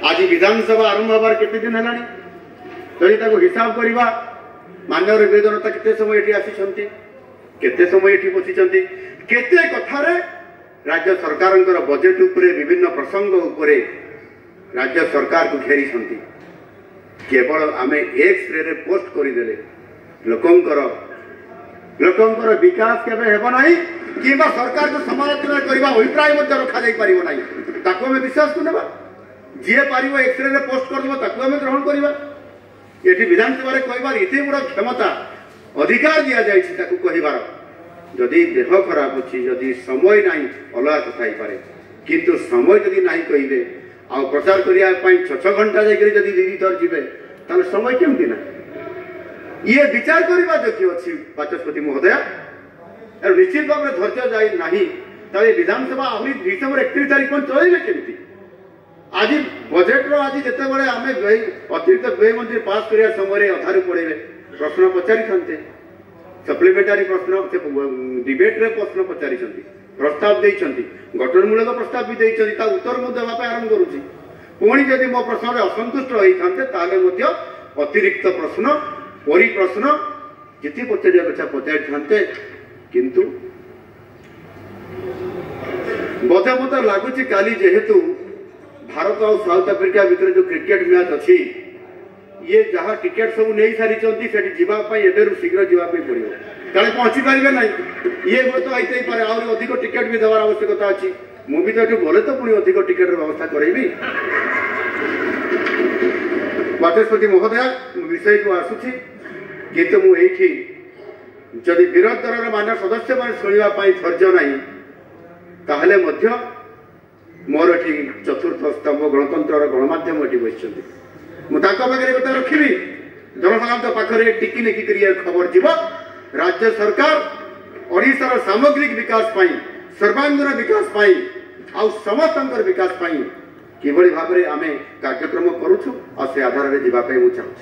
आज विधानसभा आरंभ हबार केते दिन है जदि ताको हिसाब करवा माननीय रेलवे जनता केते समय एठी आसी केते समय एठी बसी केते कथारे राज्य सरकार बजेट उपरे विभिन्न प्रसंग उपरे राज्य सरकार को घेरी केवल आमे एक्स रे पोस्ट करदेले लोकंकर विकास केबे हेबो नाही किबा सरकार को समालोचना करबा अभिप्राय मध्य रखा जाई परिबो नाही ताको हमें विश्वास करबा जे पारिबो एक्स रे पोस्ट करबो ताको हमें ग्रहण करबा एठी विधानसभा रे कहबार इते बड़ क्षमता अधिकार दिया जाय छी ताको कहबार जदि देह खराब अछि जदि समय नाही अलग कथा ही पारे किंतु समय जदि नाही कहिबे आ प्रचार करिया पई 6 घंटा जाय जदि दीदी तर जिबे ताले समय केमति ना ये विचार करवा योग्य अच्छी बाचस्पति महोदय निश्चित भाव में धैर्य जाए ना विधानसभा आहरी डिसेम्बर 31 तारीख चलैबे केमती आज बजेट रो आज जिते बड़े आम अतिरिक्त व्यय मंत्री पास करिया समय अधारू पड़े प्रश्न पचारि थांते सप्लीमेंटारी प्रश्न डिबेट रे प्रश्न पचारि प्रस्ताव देइछंती गठनमूलक प्रस्ताव भी देइछंती ता उत्तर मु देबा पे आरंभ करूची पुणी जदि मो प्रश्न रे असंतुष्ट होई थांते ताले मध्य अतिरिक्त प्रश्न परी प्रश्न जिति पचारिया कथा पचारि थांते किंतु बोधे मत लगुच काली जेहेतु भारत और साउथ अफ्रीका भीतर जो क्रिकेट मैच अच्छी ये जहाँ टिकेट सब नहीं सारी एवं शीघ्र जावाई पड़ो कल पहुंची पारे ना ये तो आईते ही पारे आहरी अधिक टिकेट भी देवार आवश्यकता अच्छी मुझे तो गले तो पुणी अधिक टिकेट व्यवस्था करेबी बाचस्पति महोदय विषय को आसुची किंतु मुझे जदि विरोधी दल मान सदस्य मान शुणापी धैर्य ना ताहले मध्य मोर एठी चतुर्थ स्तंभ गणतंत्र गणमाध्यम एठी बसि मुझे गोटे रखी जनसाधारण पाखे टिकी निकी कर खबर जीव राज्य सरकार ओडिशार सामग्रिक विकास सर्वांगीन विकास आ समस्त विकास कि भाव में आम कार्यक्रम करुछु आ से आधार में जावाई चाहूँ।